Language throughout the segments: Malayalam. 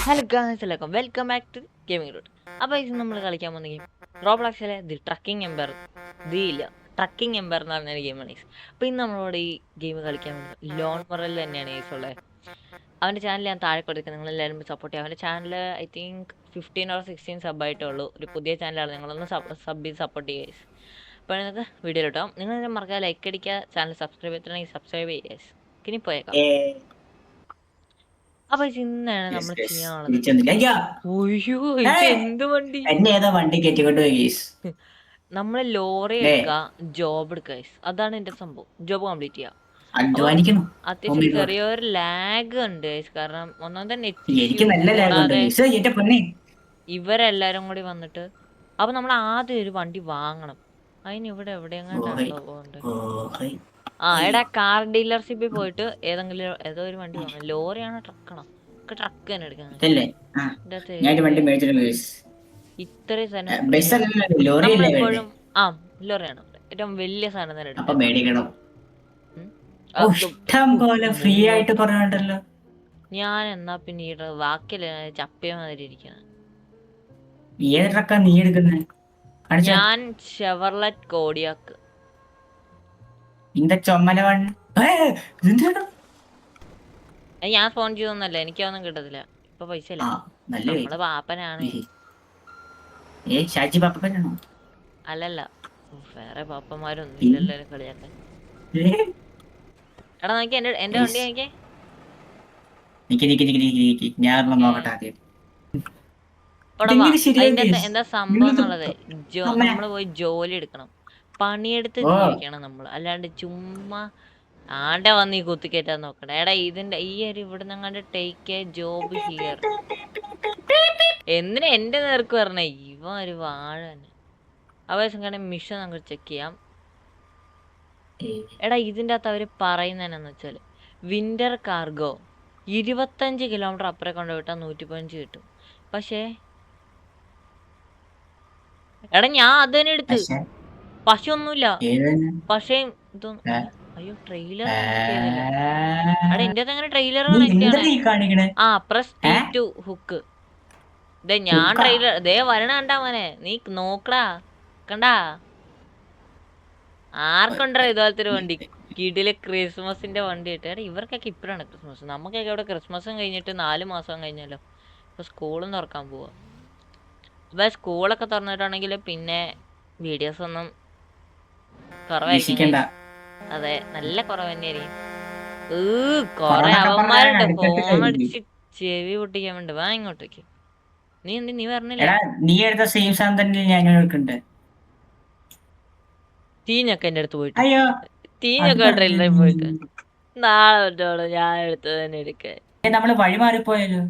ഹലോ ഗായ്സ് എല്ലാവർക്കും welcome back to gaming root. അപ്പോൾ ഇത് നമ്മൾ കളിക്കാൻ പോകുന്ന ഗെയിം റോബ്ലോക്സിലെ the trucking empire trucking empire എന്ന് പറഞ്ഞ ഗെയിമാണ്. അപ്പോൾ ഇന്ന് നമ്മളോട് ഈ ഗെയിം കളിക്കാൻ വേണ്ടി ലോൺ മൊറൽ തന്നെയാണ് ഉള്ളത്. അവൻ്റെ ചാനൽ ഞാൻ താഴെ കൊടുക്കുക, നിങ്ങളെല്ലാവരും സപ്പോർട്ട് ചെയ്യുക. അവൻ്റെ ചാനൽ ഐ തിങ്ക് 15 or 16 സബ്ബായിട്ടേ ഉള്ളൂ. ഒരു പുതിയ ചാനലാണ്, നിങ്ങളൊന്ന് സബ് ചെയ്ത് സപ്പോർട്ട് ചെയ്യുക. അപ്പോൾ നിങ്ങൾക്ക് വീഡിയോ കിട്ടാം. നിങ്ങൾ മറക്കാതെ ലൈക്ക് അടിക്കുക, ചാനൽ സബ്സ്ക്രൈബ് ചെയ്തിട്ടുണ്ടെങ്കിൽ സബ്സ്ക്രൈബ് ചെയ്യുക. ഇനി പോയേക്കാം. അപ്പൊ ഇന്നാണ് നമ്മൾ ചെയ്യാനുള്ളത്. എന്ത് വണ്ടി നമ്മള് ലോറി എടുക്കുക, ജോബ് എടുക്കുക. അതാണ് എന്റെ സംഭവം. ജോബ് കംപ്ലീറ്റ് ചെയ്യാം. അത്യാവശ്യം ചെറിയൊരു ലാഗ് ഉണ്ട് കാരണം ഒന്നാമത്തെ ഇവരെല്ലാരും കൂടി വന്നിട്ട് അപ്പൊ നമ്മൾ ആദ്യം ഒരു വണ്ടി വാങ്ങണം. അതിന് ഇവിടെ എവിടെയെങ്ങാണ്ടാണല്ലോ പോകണ്ടത്. എടാ കാർ ഡീലർഷിപ്പിൽ പോയിട്ട് ഏതോ ഒരു വണ്ടി വാങ്ങണം. ലോറിയാണോ ട്രക്കാണോ? ട്രക്ക് തന്നെ എടുക്കണം. ഇത്രയും സാധനം നമ്മളെപ്പോഴും ലോറിയാണ് ഏറ്റവും വലിയ സാധനം തന്നെ എടുക്കണം. ഞാൻ എന്നാ പിന്നെ വാക്കില് ചപ്പിയ മാതിരി ഇരിക്കണം. ഞാൻ ഷെവർലെറ്റ് കോഡിയാക്ക്. ഞാൻ ഫോൺ ചെയ്തൊന്നല്ല, എനിക്കൊന്നും കിട്ടത്തില്ല. ഇപ്പൊ പൈസ ഇല്ല. നമ്മള് പാപ്പനാണ്. അല്ലല്ല, വേറെ പാപ്പന്മാരൊന്നും ഇല്ലല്ലോ കളിയാക്കാൻ. എടാ നോക്കി എന്റെ വണ്ടി നോക്കിയേ. എന്താ സംഭവം എന്നുള്ളത്, നമ്മള് പോയി ജോലി എടുക്കണം, പണിയെടുത്ത് ജീവിക്കണം നമ്മൾ. അല്ലാണ്ട് ചുമ്മാ വന്ന് ഈ കുത്തിക്കേറ്റാൻ നോക്കണേ. എടാ ഇതിന്റെ ഈ ഒരു ഇവിടെ നിങ്ങാണ്ട് ടേക്ക് എ ജോബ് ഹിയർ. എന്തിനാ എന്റെ നേർക്ക് പറഞ്ഞേ? ഇവ ഒരു വാഴ തന്നെ. അവകാശം മിഷൻ നമുക്ക് ചെക്ക് ചെയ്യാം. എടാ ഇതിന്റെ അകത്ത് അവര് പറയുന്നതെന്നു വെച്ചാല് വിന്റർ കാർഗോ 25 കിലോമീറ്റർ അപ്പുറം കൊണ്ടുപോയിട്ടാ 115 കിട്ടും. പക്ഷേ എടാ ഞാൻ അത് തന്നെ എടുത്ത്. പക്ഷെ ഒന്നുമില്ല. പക്ഷേ അയ്യോ ട്രെയിലർ എടാ എന്റെ അങ്ങനെ ട്രെയിലർ പ്രസ് T2 ഹുക്ക്. ഞാൻ ട്രെയിലർ വരണ കണ്ടാ മോനെ, നീ നോക്കടാ. കണ്ടാ ആർക്കുണ്ടോ ഇതുപോലത്തെ ഒരു വണ്ടി? കിടില് ക്രിസ്മസിന്റെ വണ്ടി കിട്ടുക. എടാ ഇവർക്കൊക്കെ ഇപ്പഴാണ് ക്രിസ്മസ്. നമുക്കൊക്കെ ഇവിടെ ക്രിസ്മസും കഴിഞ്ഞിട്ട് 4 മാസം കഴിഞ്ഞല്ലോ. ഇപ്പൊ സ്കൂളും തുറക്കാൻ പോവാ. അപ്പൊ സ്കൂളൊക്കെ തുറന്നിട്ടാണെങ്കിൽ പിന്നെ വീഡിയോസ് ഒന്നും കുറവായിരിക്കും. അതെ, നല്ല കുറവ് തന്നെയായിരിക്കും. കൊറേ അവന്മാരുണ്ട് ഫോൺ അടിച്ച് ചെവി പൊട്ടിക്കാൻ വേണ്ടി. വാ ഇങ്ങോട്ടേക്ക്. നീ പറഞ്ഞില്ലേ തീഞ്ഞൊക്കെ എന്റെ അടുത്ത് പോയിട്ട് തീഞ്ഞൊക്കെ ട്രെയിലറിൽ പോയിട്ട് നാളെ പറ്റോളൂ ഞാൻ എടുത്തത് തന്നെ എടുക്കാൻ. നമ്മള് വഴി മാറിപ്പോയാലോ?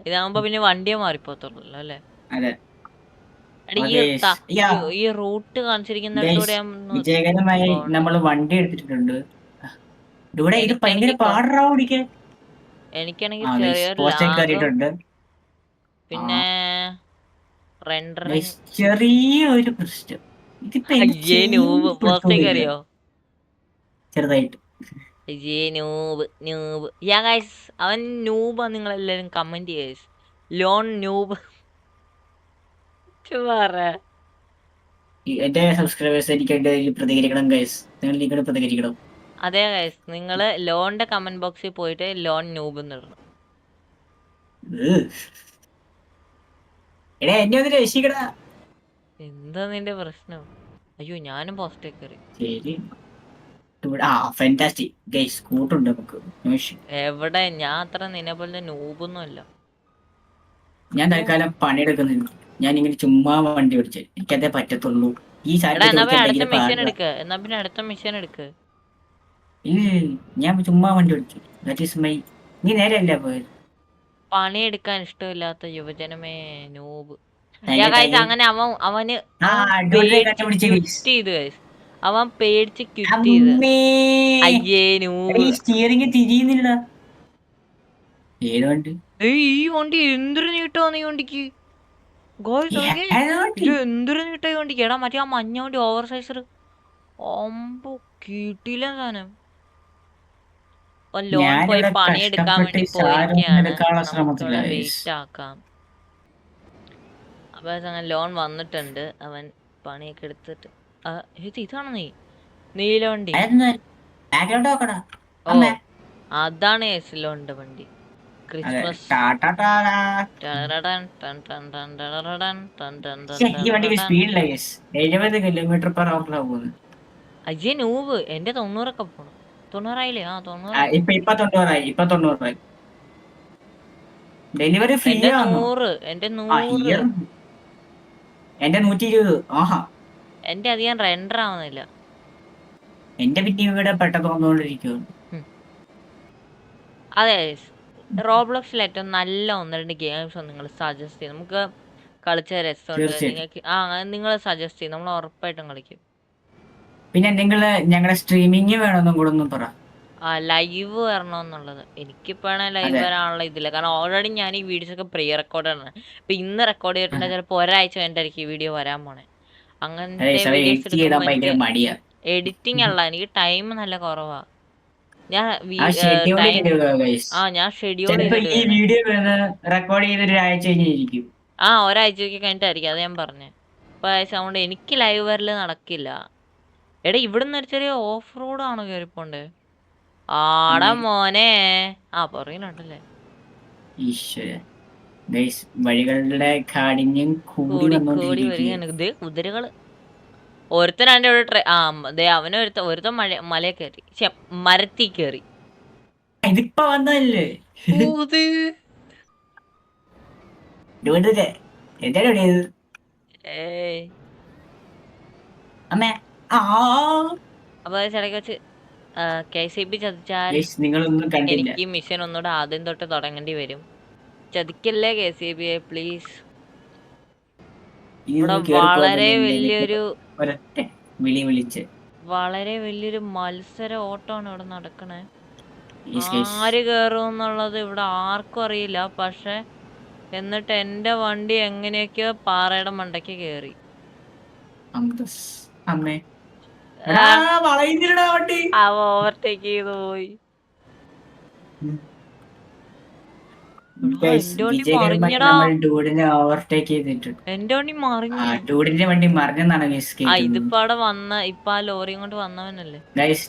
ഇതാകുമ്പോ പിന്നെ വണ്ടിയെ മാറിപ്പോത്തുള്ളൂ അല്ലേ? ഈ റൂട്ട് കാണിച്ചിരിക്കുന്നിടത്തൂടെ വിജയകരമായി നമ്മൾ വണ്ടി എടുത്തിട്ടുണ്ട്. എനിക്കാണെങ്കിൽ ചെറിയൊരു പിന്നെ ചെറിയൊരു പ്രശ്നം. അറിയോ? ചെറുതായിട്ട് അവൻ നൂബ്. നിങ്ങളെല്ലാരും കമന്റ് ചെയ്യ ലോൺ നൂബ്. എന്റെ സബ്സ്ക്രൈബേഴ്സ് എനിക്ക് പ്രതികരിക്കണം ഗൈസ്. നിങ്ങൾ പ്രതികരിക്കണം. അതെ ഗൈസ്, നിങ്ങള് ലോണിന്റെ കമന്റ് ബോക്സിൽ പോയിട്ട് ലോൺ നൂബ് ഇടണം. എന്താ നിന്റെ പ്രശ്നം? അയ്യോ ഞാനും പോസ്റ്റേ കയറി. എവിടെ? ഞാൻ അത്ര നിന്നെ പോലെ നൂബൊന്നും അല്ല. ഞാൻ തൽക്കാലം പണിയെടുക്കുന്നില്ല. ഞാൻ ഇങ്ങനെ ചുമ്മാ വണ്ടി ഓടിച്ചു, എനിക്കതേ പറ്റത്തുള്ളൂ. ഞാൻ ചുമ്മാ വണ്ടി ഓടിച്ചു. നീ നേരെയല്ല പോയത്. പണിയെടുക്കാൻ ഇഷ്ടമില്ലാത്ത യുവജനമേ നൂബ്. അങ്ങനെ അവന് അവൻ പേടിച്ച് ക്വിറ്റ് ചെയ്ത്. അയ്യേ നൂബ്. തിരിയുന്നില്ല. ഈ വണ്ടി എന്തൊരു നീട്ടമാണ് ഈ വണ്ടിക്ക്. എന്തൊരു നീട്ടാ ഈ വണ്ടിക്ക്. എടാ മറ്റേ ആ മഞ്ഞ വണ്ടി ഓവർ സൈസർ. ഒമ്പോ കിട്ടില്ല സാധനം. ലോൺ പോയി ഞാനിവിടെ പണിയെടുക്കാൻ കഷ്ടപ്പെട്ട് വേണ്ടി ഈ സാധനം പോയിരിക്കുകയാണ്. എടുക്കാനുള്ള ശ്രമത്തില നമുക്കിവിടെ ഗൈസ്. വെയിറ്റ് ആക്കാം. അപ്പോൾ അങ്ങനെ ലോൺ വന്നിട്ടുണ്ട്. അവൻ പണിയൊക്കെ എടുത്തിട്ട് ഇതാണ് നീല വണ്ടി. അതൊന്ന് ബാക്ക്ഗ്രൗണ്ട് നോക്കടാ ഓ അമ്മേ. അതാണ് എസിലോണ്ട് വണ്ടി. അതെ ക്രിസ്മസ് ടാടാടാടാ. ഈ വണ്ടിക്ക് സ്പീഡില്ല ഗൈസ്. 70 km/h പോകുന്നത്. അജയ് നൂവ്. എന്റെ 90 പോണം. 90 ആ 90. ഇപ്പൊ 90 ആയി. ഡെലിവറി ഫ്രീ എന്റെ ആണോ? 100. എന്റെ 120. ആഹാ. എന്റെ അധികം റെൻഡർ ആവുന്നില്ല. എന്റെ പിന്നെ ഇവിടെ പെട്ടെന്ന് വന്നുകൊണ്ടിരിക്കുന്നു. അതെ, റോബ്ലോക്സിൽ ഏറ്റവും നല്ല 1-2 ഗെയിംസ് നിങ്ങൾ സജസ്റ്റ് ചെയ്യും. നമുക്ക് കളിച്ച രസമുണ്ട്. തീർച്ചയായും. നിങ്ങൾക്ക് നിങ്ങൾ സജസ്റ്റ് ചെയ്യും, നമ്മൾ ഉറപ്പായിട്ടും കളിക്കും. പിന്നെ നിങ്ങൾ ഞങ്ങളുടെ സ്ട്രീമിങ് വേണമെന്നും കൂടെ ഒന്നും പറ. ലൈവ് വരണമെന്നുള്ളത് എനിക്കിപ്പോഴാണ് ലൈവ് അതെ. വരാനുള്ള ഇതില്ല. കാരണം ഓൾറെഡി ഞാൻ ഈ വീഡിയോസ് ഒക്കെ പ്രീ റെക്കോർഡാണ്. ഇപ്പൊ ഇന്ന് റെക്കോർഡ് ചെയ്തിട്ടുണ്ടെങ്കിൽ ചിലപ്പോൾ ഒരാഴ്ച കഴിഞ്ഞിട്ടായിരിക്കും ഈ വീഡിയോ വരാൻ പോണേ. അങ്ങനത്തെ വീഡിയോസ് എഡിറ്റ് ചെയ്താൽ എടുക്കുമ്പോൾ ഭയങ്കര എനിക്ക് മടിയാ. എഡിറ്റിംഗ് അല്ല, എനിക്ക് ടൈം നല്ല കുറവാ. ഞാൻ ഷെഡ്യൂൾ ടൈം ചെയ്തിടുക ഗൈസ്. ഞാൻ ഷെഡ്യൂൾ ചിലപ്പോ ഈ ചെയ്തിടുകയാണ്. വീഡിയോ റെക്കോർഡ് ചെയ്ത് ഒരാഴ്ച കഴിഞ്ഞിരിക്കും. ഒരാഴ്ചയ്ക്ക് കഴിഞ്ഞിട്ടായിരിക്കും. അത് ഞാൻ പറഞ്ഞേ. ഇപ്പൊ ആഴ്ച അതുകൊണ്ട് എനിക്ക് ലൈവ് വരല് നടക്കില്ല. എടാ ഇവിടുന്ന് ഒരു ചെറിയ ഓഫ് റോഡ് ആണോ കയറിപ്പോണ്ടേ? ആടാ മോനെ. പറയുന്നുണ്ടല്ലേ. ഈശ്വര ഗൈസ്, വഴികളുടെ കാഠിന്യം കൂടി കൂടി വന്നോണ്ടിരിക്കുകയാണ്. വരികയാണ്. ഇത് കുതിരകള്. ഒരുത്തനാണ്ട് ഇവിടെ ഒരുത്തൻ മലയെ കയറി. മരത്തി കയറി. ഇതിപ്പോ വന്നതല്ലേ എന്താ അമ്മേ. അപ്പൊ ചിലക്ക് വെച്ച് KCB ചതിച്ചാൽ നിങ്ങളൊന്നും കണ്ടില്ല. എനിക്ക് മിഷൻ ഒന്നുകൂടെ ആദ്യം തൊട്ട് തുടങ്ങേണ്ടി വരും. ചതിക്കല്ലേ KCB പ്ലീസ്. ഇവിടെ വളരെ വലിയൊരു മത്സര ഓട്ടമാണ് ഇവിടെ നടക്കണേ. ആര് കയറും എന്നുള്ളത് ഇവിടെ ആർക്കും അറിയില്ല. പക്ഷെ എന്നിട്ട് എന്റെ വണ്ടി എങ്ങനെയൊക്കെയോ പാറയുടെ മണ്ടയ്ക്ക് കയറി. അവ ഓവർടേക്ക് ചെയ്തു പോയി. എന്റെ വണ്ടി മറിഞ്ഞെന്നാണ് ഇതിപ്പോ അവിടെ ഇപ്പൊ ആ ലോറിയും കൊണ്ട് വന്നവനല്ലേ.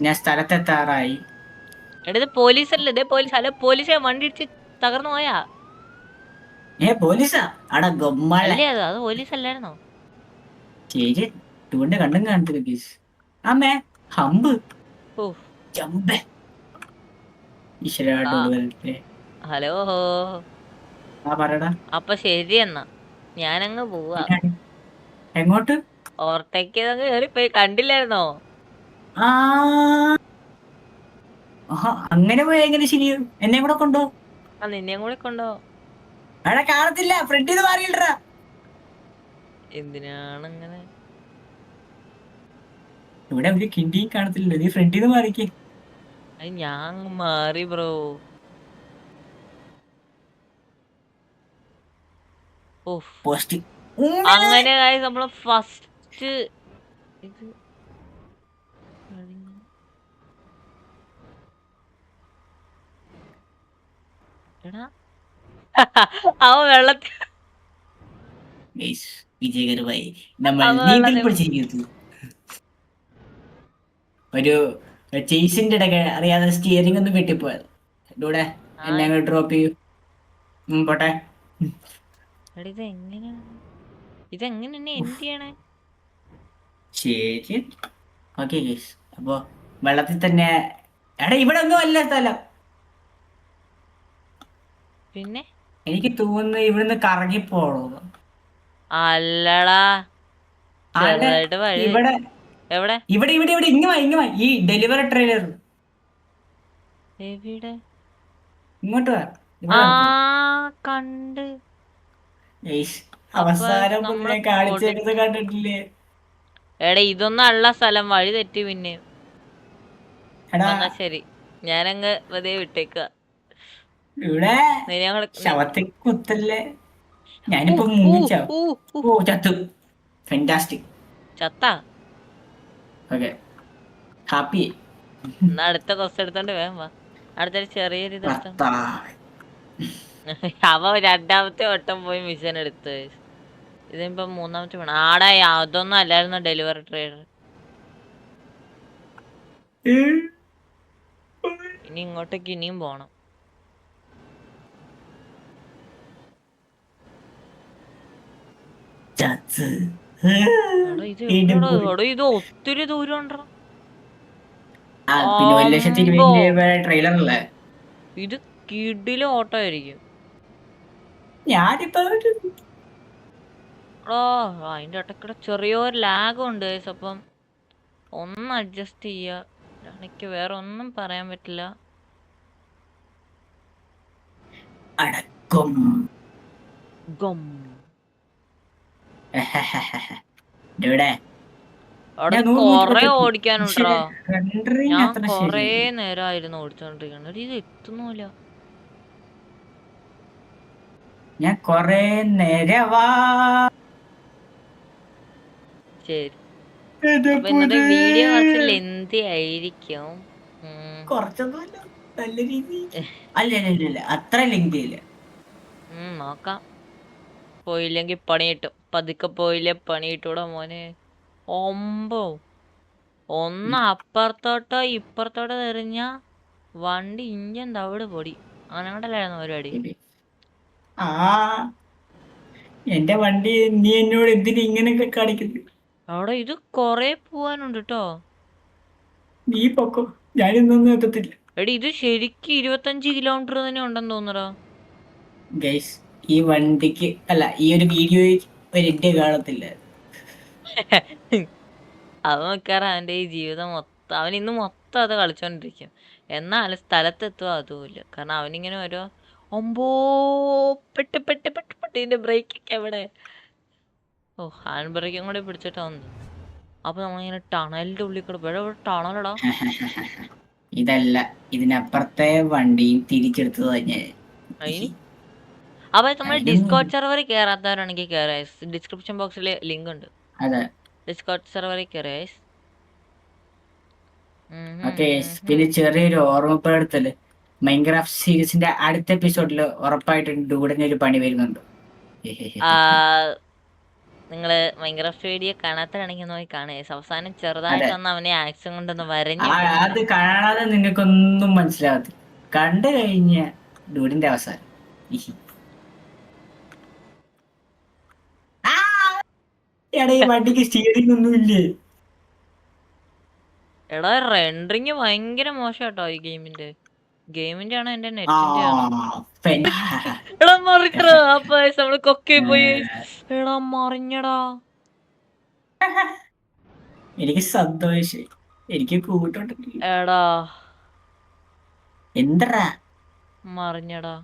ഞാൻ സ്ഥലത്തെത്താറായി. എടത് പോലീസല്ലേ? ഇതേ പോലീസ്. അല്ല പോലീസെ വണ്ടി ഇടിച്ച് തകർന്നു പോയാ? പോലീസാ? അല്ലേ അത് പോലീസ് അല്ലായിരുന്നോ? ശരി, ടൂറിന്റെ കണ്ടും കാണത്തില്ല. അമ്മേ ഹമ്പ് ചമ്പേ. ഹലോ പറയടാ. അപ്പൊ ശരി എന്നാ ഞാനങ്ങ് പോവാ. എങ്ങോട്ട്? ഓവർടേക്ക് ചെയ്തങ്ങ് കേറിപ്പോയി. കണ്ടില്ലായിരുന്നോ? അങ്ങനെ പോയാ എങ്ങനെ ശരിയും? എന്നെ കൂടെ കൊണ്ടോ? നിന്നെയും കൂടെ കൊണ്ടോ? അവിടെ കാണത്തില്ല. ഫ്രണ്ടിൽ മാറിയില്ലടാ. എന്തിനാണ് അങ്ങനെ? ഇവിടെ ഒരു കിണ്ടിയും കാണത്തില്ല. നീ ഫ്രണ്ടിൽ നിന്ന് മാറിക്കേ. ഞാൻ മാറി ബ്രോ. അങ്ങനെ നമ്മള് ഫസ്റ്റ് ഇത് എടാ അവ വെള്ളത്തിൽ വിജയകരമായി നമ്മൾ നീന്തൽ പഠിച്ചിരിക്കുന്നു. ഒരു ചേസിന്റെ ഇടയ്ക്ക് അറിയാതെ സ്റ്റിയറിംഗ് ഒന്നും വെട്ടിപ്പോയത്. ഇവിടെ എന്നെ ഡ്രോപ്പ് ചെയ്യൂ. പോട്ടെ. ഇതെങ്ങനെ എന്ത് ചെയ്യണേ? ശരി, ഓക്കെ. അപ്പൊ വെള്ളത്തിൽ തന്നെ. എടാ ഇവിടെ ഒന്നും അല്ല സ്ഥലം. പിന്നെ എനിക്ക് തോന്നുന്നു ഇവിടുന്ന് കറങ്ങിപ്പോണോ? അല്ലടാ, ഇവിടെ എവിടെ? ഇവിടെ ഇവിടെ ഇവിടെ ഇങ്ങ ഈ ഡെലിവറി ട്രെയിലർ എവിടെ? ഇങ്ങോട്ട് കണ്ട്. അവസാനം കാണിച്ചത് കണ്ടിട്ടില്ലേ? എടാ ഇതൊന്നും അല്ല സ്ഥലം. വഴി തെറ്റി. പിന്നെ ശരി, ഞാനങ്ങ് വെറുതെ വിട്ടേക്കുക. ഇവിടെ ശവത്തെ കുത്തല്ലേ. ഞാനിപ്പോ ചത്തു. ഫാന്റാസ്റ്റിക്. ചത്താ? Okay, happy. എന്നാ അടുത്ത ക്വസ്റ്റ്യൻ എടുത്തോണ്ട് വേഗം വാ. അടുത്തൊരു ചെറിയൊരു ഇതെടുത്താണ്. ഭർത്താവ്. അവ രണ്ടാമത്തെ വട്ടം പോയി മിഷൻ എടുത്തു. ഇതിപ്പോ മൂന്നാമത്തെ വേണം. ആടാ അതൊന്നും അല്ലായിരുന്നു ഡെലിവറി ട്രേഡർ. ഇനി ഇങ്ങോട്ടേക്ക് ഇനിയും പോണം. ഇത് ഒത്തിരി ദൂരം ഉണ്ടോ. പിന്നെ 1,20,000 ട്രെയിലറല്ലേ. ഇത് കിഡിലെ ഓട്ടോ ആയിരിക്കും. ഞാനിപ്പോ അതിന്റെ ഇടയ്ക്കൂടെ ചെറിയൊരു ലാഗും ഉണ്ട്. അപ്പം ഒന്ന് അഡ്ജസ്റ്റ് ചെയ്യുക. എനിക്ക് വേറെ ഒന്നും പറയാൻ പറ്റില്ല. അടക്കം അവിടെ കൊറേ ഓടിക്കാനുണ്ടോ. ഞാൻ കൊറേ നേരമായിരുന്നു ഓടിച്ചോണ്ടിരിക്കണ. ഇത് എത്തുന്നില്ല. ഞാൻ കൊറേ നേരവാ. ശരി, അപ്പൊ ഇന്നത്തെ വീഡിയോ കുറച്ച് ലെന്തി ആയിരിക്കും. കുറച്ചൊന്നുമല്ല, നല്ല രീതി. അല്ല അത്ര ലെങ്തി ഇല്ല. നോക്കാം. പോയില്ലെങ്കി പണി കിട്ടും. പതുക്കെ പോയില്ലേ പണി കിട്ടൂടാ മോനെ. ഒന്ന് അപ്പുറത്തോട്ടോ ഇപ്പുറത്തോട്ടോ എറിഞ്ഞ വണ്ടി ഇഞ്ചൻ തവിട് പൊടി. അങ്ങനെയായിരുന്നു പരിപാടി. എന്റെ വണ്ടി നീ എന്നോട് എന്തിനു ഇങ്ങനെയൊക്കെ കാണിക്കുന്നു. അവിടെ ഇത് കൊറേ പോവാനുണ്ട് കേട്ടോ. നീ പൊക്കോ, ഞാനിന്നൊന്നും എത്തത്തില്ല. എടി ഇത് ശരിക്കും 25 കിലോമീറ്റർ തന്നെ ഉണ്ടെന്ന് തോന്നടാ. ഗൈസ്, ഈ വണ്ടിക്ക് അല്ല, ഈ ഒരു വീഡിയോയിൽ ഒരിട്ട് കാണത്തില്ല. അവൻ വെക്കാറ് അവന്റെ ഈ ജീവിതം മൊത്തം അവൻ ഇന്ന് മൊത്തം അത് കളിച്ചോണ്ടിരിക്കും. എന്നാൽ സ്ഥലത്തെത്തുക അതുമില്ല. കാരണം അവനിങ്ങനെ ഓരോ പെട്ട് പെട്ട് പെട്ട് പെട്ടിന്റെ ബ്രേക്കൊക്കെ എവിടെ. ഹാൻഡ് ബ്രേക്കും കൂടെ പിടിച്ചിട്ടാ വന്നത്. അപ്പൊ നമ്മളിങ്ങനെ ടണലിന്റെ ഉള്ളിൽ കൂടെ ടണലടാ. ഇതല്ല, ഇതിനപ്പുറത്തെ വണ്ടിയും തിരിച്ചെടുത്തത് തന്നെ. അപ്പൊ നമ്മൾ ഡിസ്കോഡ് സെർവറിൽ കയറാത്തവരാണെങ്കിൽ കയറാ. ഡിസ്ക്രിപ്ഷൻ ബോക്സിൽ ലിങ്ക് ഉണ്ട്. ഡിസ്കോഡ് സെർവറിൽ കയറിയ. പിന്നെ ചെറിയൊരു ഓർമ്മപ്പെടുത്തല്, മൈൻക്രാഫ്റ്റ് സീരീസിന്റെ അടുത്ത എപ്പിസോഡിൽ ഉറപ്പായിട്ടും ഡൂഡിന് ഒരു പണി വരുന്നുണ്ട്. നിങ്ങള് മൈൻക്രാഫ്റ്റ് വീഡിയോ കാണാത്തതാണെങ്കിൽ നോക്കി കാണുക. അവസാനം ചെറുതായിട്ടൊന്ന് അവനെ ആക്ഷൻ കൊണ്ടൊന്ന് വരഞ്ഞു. അത് കാണാതെ നിങ്ങൾക്കൊന്നും മനസ്സിലാവത്തില്ല. കണ്ടു കഴിഞ്ഞ ഡൂഡിന്റെ അവസാനം. എടാ, ഈ വണ്ടിക്ക് സ്റ്റിയറിംഗ് ഒന്നും ഇല്ലേ? എടാ റെൻഡറിങ് ഭയങ്കര മോശം കേട്ടോ ഈ ഗെയിമിന്റെ ആണോ എന്റെ നെറ്റിന്റെ ആണോ. എടാ മറിക്കടാ. അപ്പൊ നമ്മള് കൊക്കെ പോയി. എടാ മറിഞ്ഞടാ. എനിക്ക് സന്തോഷം, എനിക്ക് കൂട്ടുണ്ട്. എടാ എന്താ മറിഞ്ഞടാ.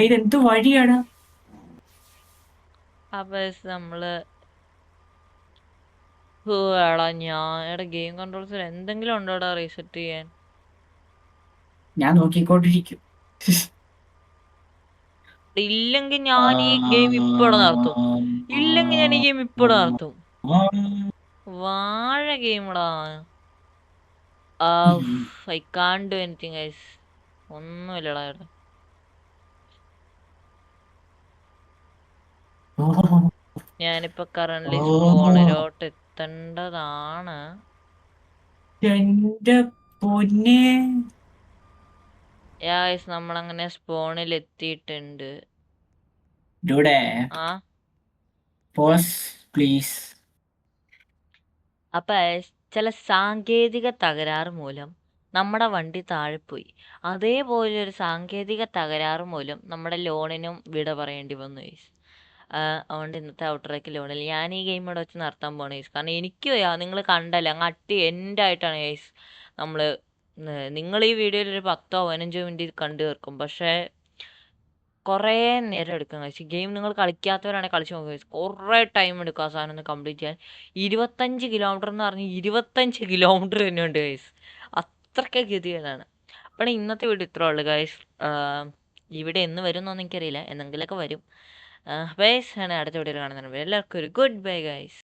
ഇതെന്ത് വഴിയാണ്. അപ്പൊ നമ്മള് എടാ ഗെയിം കൺട്രോൾസിൽ എന്തെങ്കിലും ഉണ്ടോടാ റീസെറ്റ് ചെയ്യാൻ. ഞാൻ നോക്കിക്കൊണ്ടിരിക്കും. ഇല്ലെങ്കിൽ ഞാൻ ഈ ഗെയിം ഇപ്പോഴും നടത്തും. വാഴ ഗെയിമടാ. I can't do anything guys. ഒന്നുമില്ലടാ. ഞാനിപ്പോ കറന്റ് സ്പോണിലോട്ട് എത്തേണ്ടതാണ്. നമ്മളങ്ങനെ സ്പോണിൽ എത്തിയിട്ടുണ്ട്. അപ്പൊ ചില സാങ്കേതിക തകരാറ് മൂലം നമ്മുടെ വണ്ടി താഴെ പോയി. അതേപോലെ ഒരു സാങ്കേതിക തകരാറ് മൂലം നമ്മുടെ ലോണിനും വിട പറയേണ്ടി വന്നു ഗൈസ്. അതുകൊണ്ട് ഇന്നത്തെ ഔട്ട്ട്രാക്ക് ലോണിൽ ഞാൻ ഈ ഗെയിം ഇവിടെ വെച്ച് നടത്താൻ പോണ ഗൈസ്. കാരണം എനിക്ക് നിങ്ങൾ കണ്ടല്ലേ അങ്ങ് എൻ്റെ ആയിട്ടാണ് ഗൈസ്. നിങ്ങൾ ഈ വീഡിയോയിൽ ഒരു 10-15 മിനിറ്റ് കണ്ടു തീർക്കും. പക്ഷേ കുറേ നേരം എടുക്കും ഗൈസ്. ഗെയിം നിങ്ങൾ കളിക്കാത്തവരാണെങ്കിൽ കളിച്ച് നോക്കുക ഗൈസ്. കുറേ ടൈം എടുക്കും ആ സാധനം ഒന്ന് കംപ്ലീറ്റ് ചെയ്യാൻ. 25 കിലോമീറ്റർ എന്ന് പറഞ്ഞ് 25 കിലോമീറ്റർ തന്നെ ഉണ്ട് ഗൈസ്. അത്രയ്ക്ക് ഗതികേടാണ്. അപ്പോൾ ഇന്നത്തെ വീഡിയോ ഇത്രേ ഉള്ളൂ ഗൈസ്. ഇവിടെ എന്ന് വരുമെന്നൊന്നും എനിക്കറിയില്ല, എന്തെങ്കിലുമൊക്കെ വരും. ഗൈസ് അടുത്ത വീഡിയോയിൽ കാണുന്നുണ്ട്. എല്ലാവർക്കും ഒരു ഗുഡ് ബൈ ഗൈസ്.